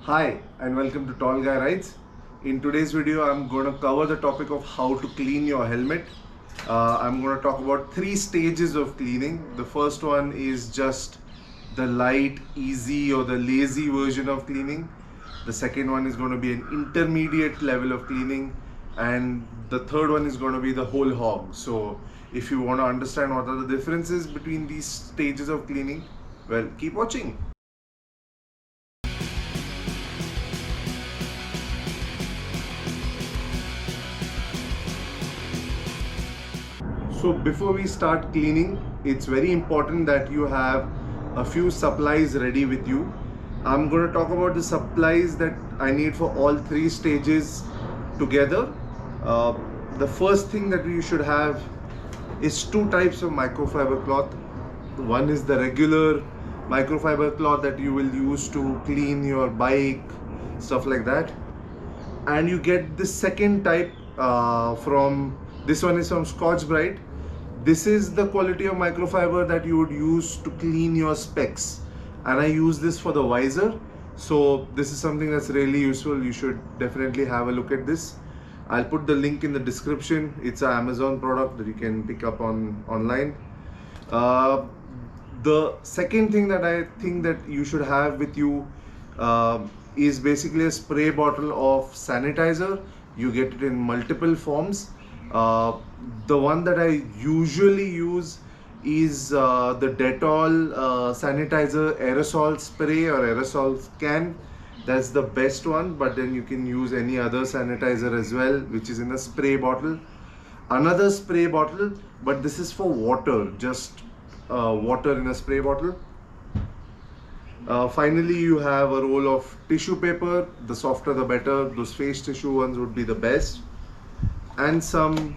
Hi and welcome to Tall Guy Rides. In today's video, I'm going to cover the topic of how to clean your helmet. I'm going to talk about 3 stages of cleaning. The first one is just the light, easy or the lazy version of cleaning. The second one is going to be an intermediate level of cleaning. And the third one is going to be the whole hog. So if you want to understand what are the differences between these stages of cleaning, well, keep watching. So before we start cleaning, it's very important that you have a few supplies ready with you. I'm going to talk about the supplies that I need for all 3 stages together. The first thing that you should have is 2 types of microfiber cloth. One is the regular microfiber cloth that you will use to clean your bike, stuff like that. And you get the second type from, this one is from Scotch Brite. This is the quality of microfiber that you would use to clean your specs, and I use this for the visor. So this is something that's really useful. You should definitely have a look at this. I'll put the link in the description. It's an Amazon product that you can pick up online. The second thing that I think that you should have with you is basically a spray bottle of sanitizer. You get it in multiple forms. The one that I usually use is the Dettol sanitizer aerosol spray or aerosol can. That's the best one, but then you can use any other sanitizer as well, which is in a spray bottle. Another spray bottle, but this is for water, just water in a spray bottle. Finally, you have a roll of tissue paper. The softer the better. Those face tissue ones would be the best. And some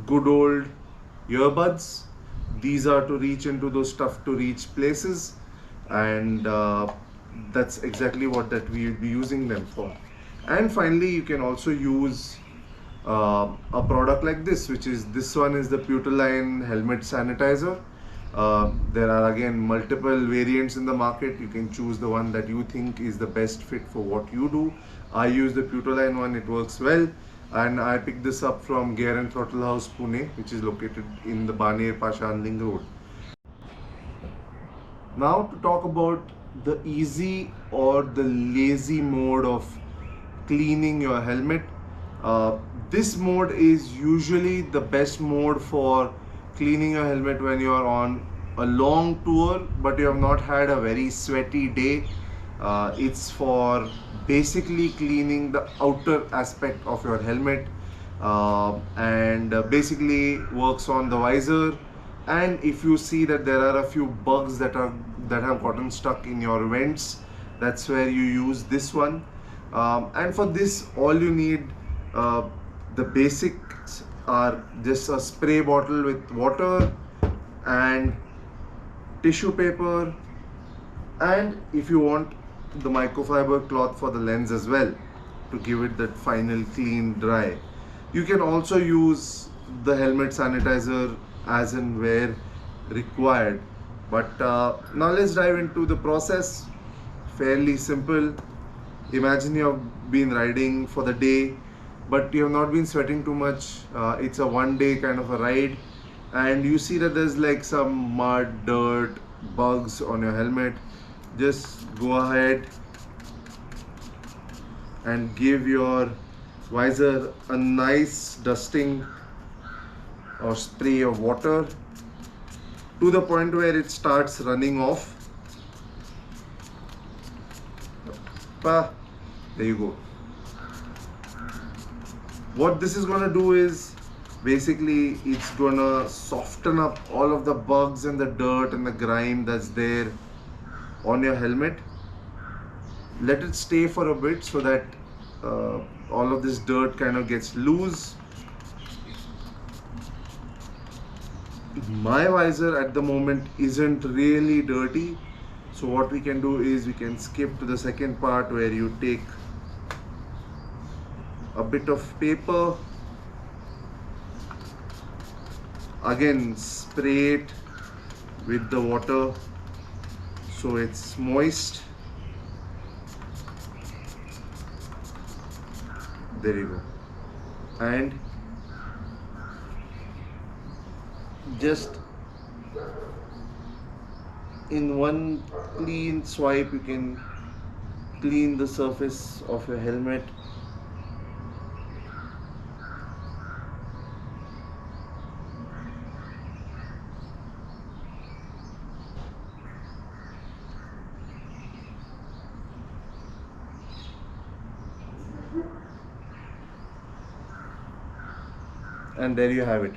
good old earbuds. These are to reach into those tough to reach places, and that's exactly what that we will be using them for. And finally, you can also use a product like this, which is, this one is the Putaline helmet sanitizer. There are again multiple variants in the market. You can choose the one that you think is the best fit for what you do. I use the Putaline one, it works well, and I picked this up from Gear and Throttle House, Pune, which is located in the Baner Pashan Ling Road. Now to talk about the easy or the lazy mode of cleaning your helmet. This mode is usually the best mode for cleaning your helmet when you are on a long tour but you have not had a very sweaty day. It's for basically cleaning the outer aspect of your helmet, and basically works on the visor. And if you see that there are a few bugs that have gotten stuck in your vents, that's where you use this one. And for this, all you need, the basics are just a spray bottle with water and tissue paper, and if you want, the microfiber cloth for the lens as well, to give it that final clean dry. You can also use the helmet sanitizer as and where required. But now let's dive into the process. Fairly simple. Imagine you have been riding for the day but you have not been sweating too much. It's a one-day kind of a ride, and you see that there's like some mud, dirt, bugs on your helmet. Just go ahead and give your visor a nice dusting or spray of water to the point where it starts running off. There you go. What this is going to do is, basically it's going to soften up all of the bugs and the dirt and the grime that's there on your helmet. Let it stay for a bit so that all of this dirt kind of gets loose. My visor at the moment isn't really dirty, so what we can do is we can skip to the second part where you take a bit of paper, again spray it with the water so it's moist, There you go. And just in one clean swipe, you can clean the surface of your helmet. And there you have it.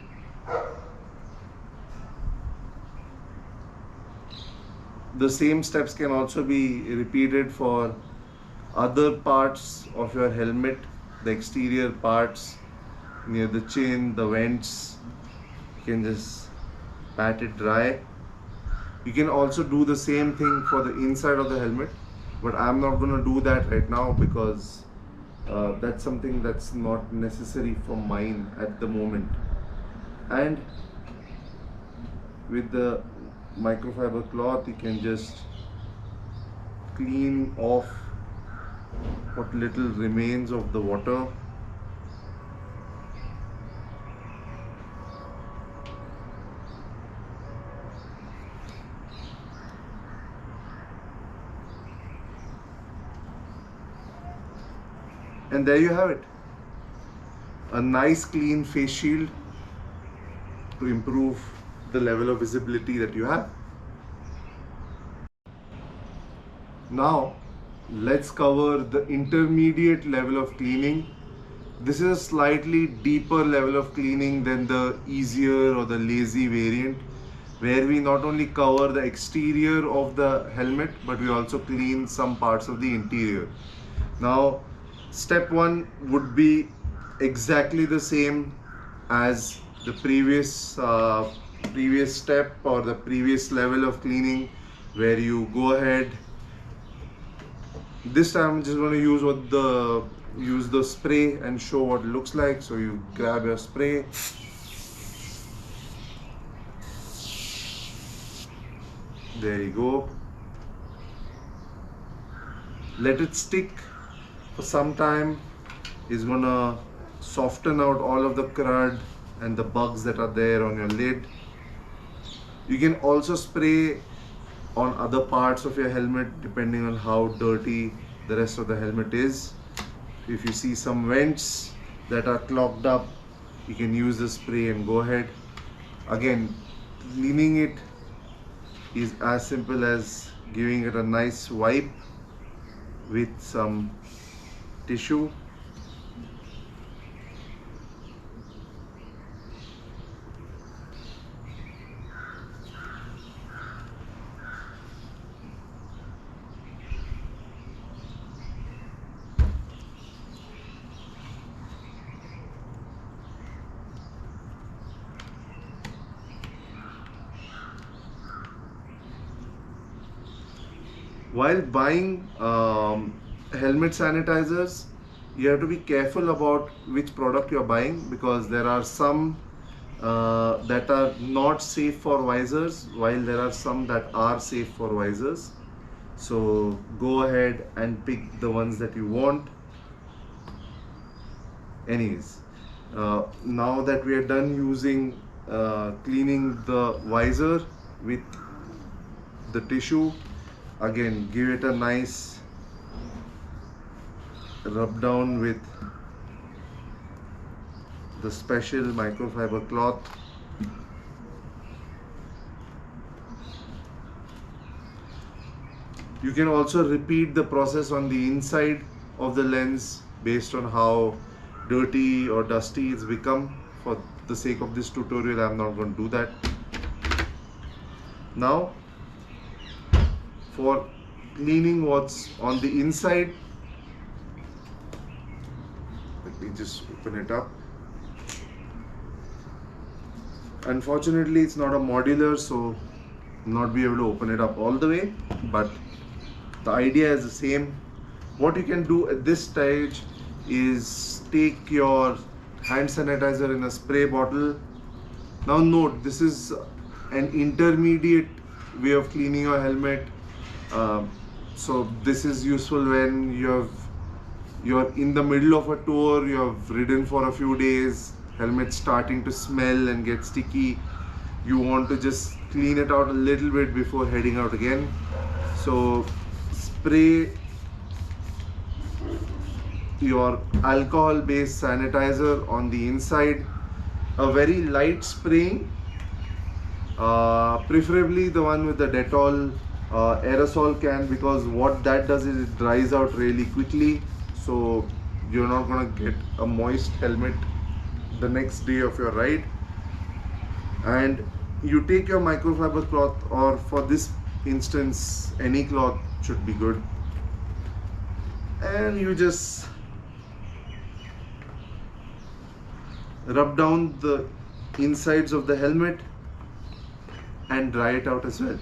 The same steps can also be repeated for other parts of your helmet, the exterior parts near the chin, the vents. You can just pat it dry. You can also do the same thing for the inside of the helmet, but I'm not going to do that right now because that's something that's not necessary for mine at the moment. And with the microfiber cloth, you can just clean off what little remains of the water. And there you have it, a nice clean face shield to improve the level of visibility that you have. Now let's cover the intermediate level of cleaning. This is a slightly deeper level of cleaning than the easier or the lazy variant, where we not only cover the exterior of the helmet, but we also clean some parts of the interior. Now, step one would be exactly the same as the previous step or the previous level of cleaning, where you go ahead. This time I'm just going to use the spray and show what it looks like. So you grab your spray, there you go, let it stick for some time. Is gonna soften out all of the crud and the bugs that are there on your lid. You can also spray on other parts of your helmet depending on how dirty the rest of the helmet is. If you see some vents that are clogged up, you can use the spray and go ahead. Again, cleaning it is as simple as giving it a nice wipe with some tissue. While buying helmet sanitizers, you have to be careful about which product you are buying, because there are some that are not safe for visors, while there are some that are safe for visors. So go ahead and pick the ones that you want. Anyways, now that we are done using cleaning the visor with the tissue, again give it a nice rub down with the special microfiber cloth. You can also repeat the process on the inside of the lens based on how dirty or dusty it's become. For the sake of this tutorial, I'm not going to do that. Now, for cleaning what's on the inside, let me just open it up. Unfortunately, it's not a modular, so not be able to open it up all the way, but the idea is the same. What you can do at this stage is take your hand sanitizer in a spray bottle. Now note, this is an intermediate way of cleaning your helmet. So this is useful when you have you're in the middle of a tour, you have ridden for a few days, helmet's starting to smell and get sticky, you want to just clean it out a little bit before heading out again. So spray your alcohol based sanitizer on the inside, a very light spraying, preferably the one with the Dettol aerosol can, because what that does is it dries out really quickly, so you're not gonna get a moist helmet the next day of your ride. And you take your microfiber cloth, or for this instance any cloth should be good, and you just rub down the insides of the helmet and dry it out as well.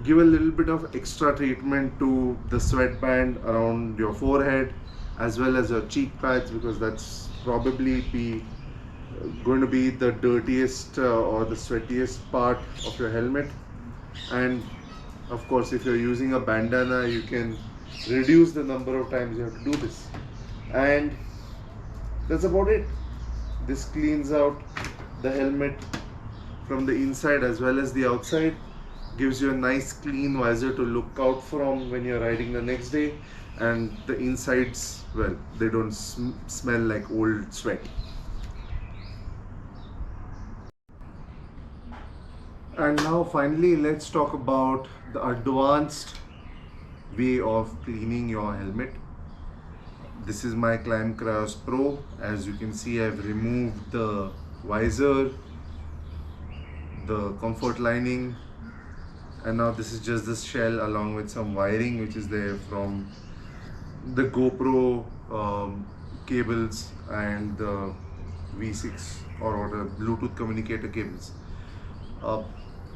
Give a little bit of extra treatment to the sweatband around your forehead as well as your cheek pads, because that's probably going to be the dirtiest or the sweatiest part of your helmet. And of course, if you're using a bandana, you can reduce the number of times you have to do this. And that's about it. This cleans out the helmet from the inside as well as the outside, gives you a nice clean visor to look out from when you're riding the next day, and the insides, well, they don't smell like old sweat. And now finally, let's talk about the advanced way of cleaning your helmet. This is my Climb Cryos Pro. As you can see, I've removed the visor, the comfort lining, and now this is just the shell along with some wiring which is there from the GoPro cables and the V6 or the Bluetooth communicator cables.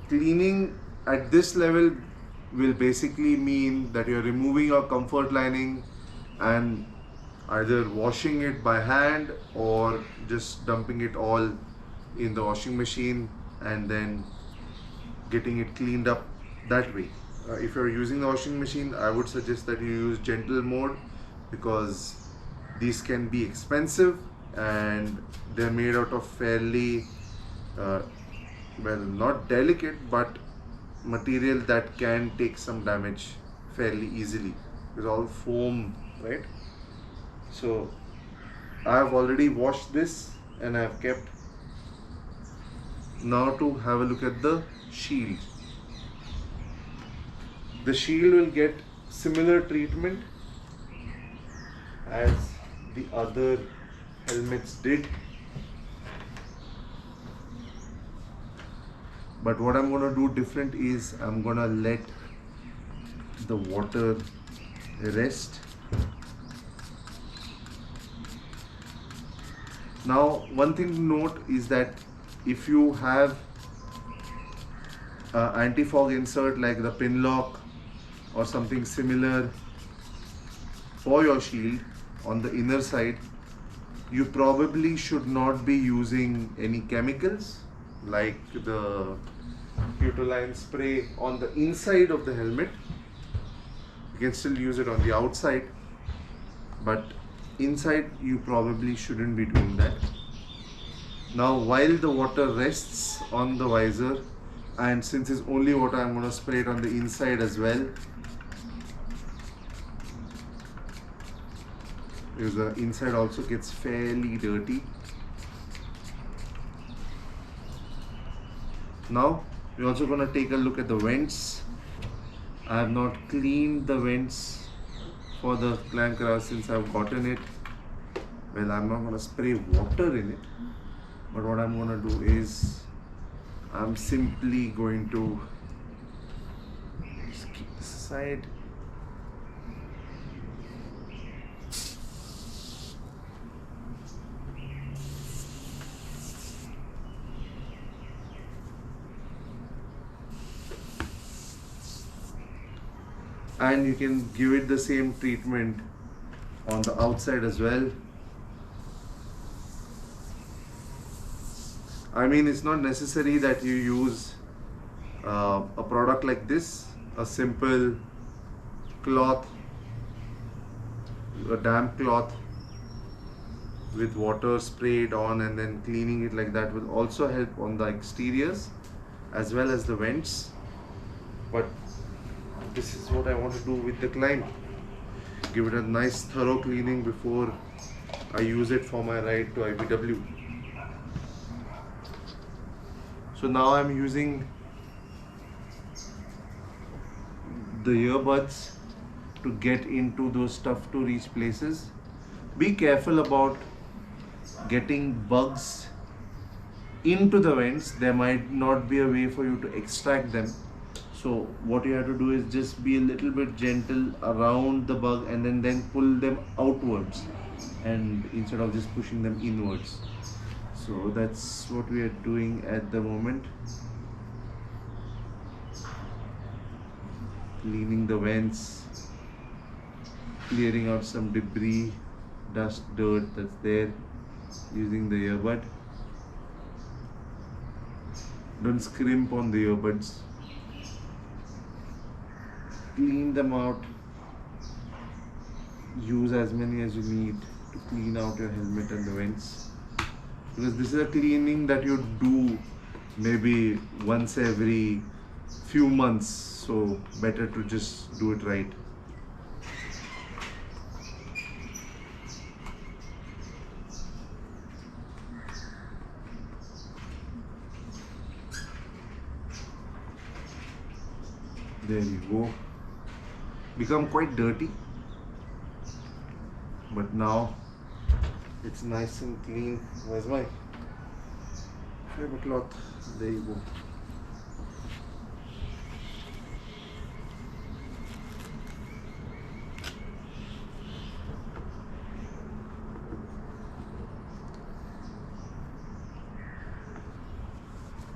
Cleaning at this level will basically mean that you're removing your comfort lining and either washing it by hand or just dumping it all in the washing machine and then getting it cleaned up that way. If you're using the washing machine, I would suggest that you use gentle mode, because these can be expensive and they're made out of fairly well, not delicate, but material that can take some damage fairly easily. It's all foam, right? So I've already washed this and I've kept. Now to have a look at the shield. The shield will get similar treatment as the other helmets did, but what I'm going to do different is I'm going to let the water rest. Now one thing to note is that if you have anti-fog insert like the pin lock or something similar for your shield on the inner side, you probably should not be using any chemicals like the Putoline spray on the inside of the helmet. You can still use it on the outside, but inside you probably shouldn't be doing that. Now while the water rests on the visor, and since it's only water, I'm going to spray it on the inside as well, because the inside also gets fairly dirty. Now we're also going to take a look at the vents. I have not cleaned the vents for the Climb Cryos since I've gotten it. Well, I'm not going to spray water in it, but what I'm going to do is I'm simply going to just keep this aside. And you can give it the same treatment on the outside as well. I mean, it's not necessary that you use a product like this. A simple cloth, a damp cloth with water sprayed on and then cleaning it like that will also help on the exteriors as well as the vents. But this is what I want to do with the climb. Give it a nice thorough cleaning before I use it for my ride to IBW. So now I'm using the earbuds to get into those tough to reach places. Be careful about getting bugs into the vents. There might not be a way for you to extract them. So what you have to do is just be a little bit gentle around the bug and then pull them outwards, and instead of just pushing them inwards. So that's what we are doing at the moment. Cleaning the vents, clearing out some debris, dust, dirt that's there using the earbud. Don't scrimp on the earbuds. Clean them out. Use as many as you need to clean out your helmet and the vents, because this is a cleaning that you do maybe once every few months, so better to just do it right. There you go. Become quite dirty, but now it's nice and clean. Where's my favorite cloth? There you go.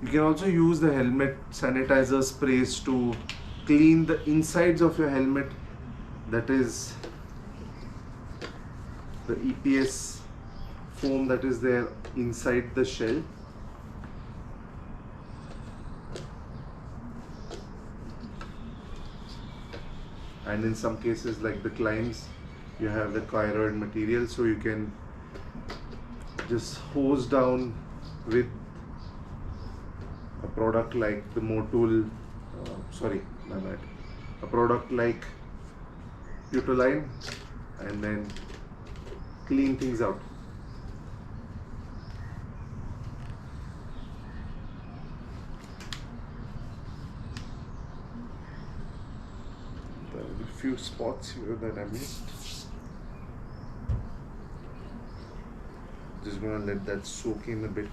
You can also use the helmet sanitizer sprays to clean the insides of your helmet, that is the EPS foam that is there inside the shell. And in some cases like the climbs, you have the chiroid material, so you can just hose down with a product like the Motul, a product like Utoline, and then clean things out. There are a few spots here that I missed. Just gonna let that soak in a bit.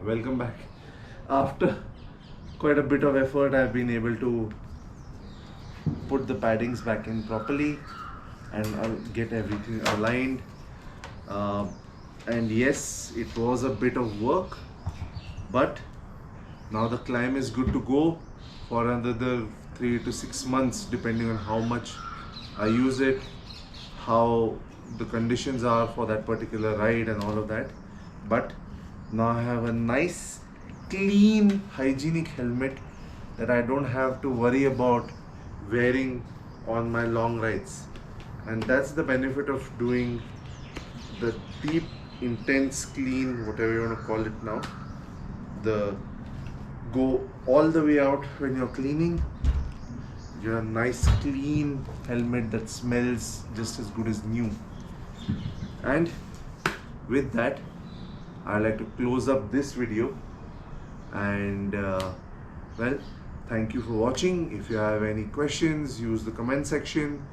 Welcome back. After quite a bit of effort, I've been able to put the paddings back in properly and I'll get everything aligned. And yes, it was a bit of work, but Now the climb is good to go for another 3 to 6 months, depending on how much I use it, how the conditions are for that particular ride and all of that. But now I have a nice, clean, hygienic helmet that I don't have to worry about wearing on my long rides. And that's the benefit of doing the deep, intense, clean, whatever you want to call it now. The go all the way out when you're cleaning. You have a nice clean helmet that smells just as good as new. And with that, I like to close up this video. And well, thank you for watching. If you have any questions, use the comment section.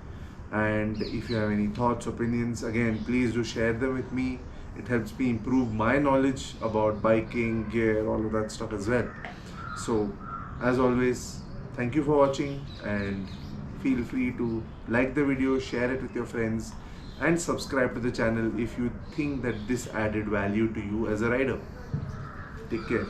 And if you have any thoughts, opinions, again, please do share them with me. It helps me improve my knowledge about biking, gear, all of that stuff as well. So, as always, thank you for watching, and feel free to like the video, share it with your friends, and subscribe to the channel if you think that this added value to you as a rider. Take care.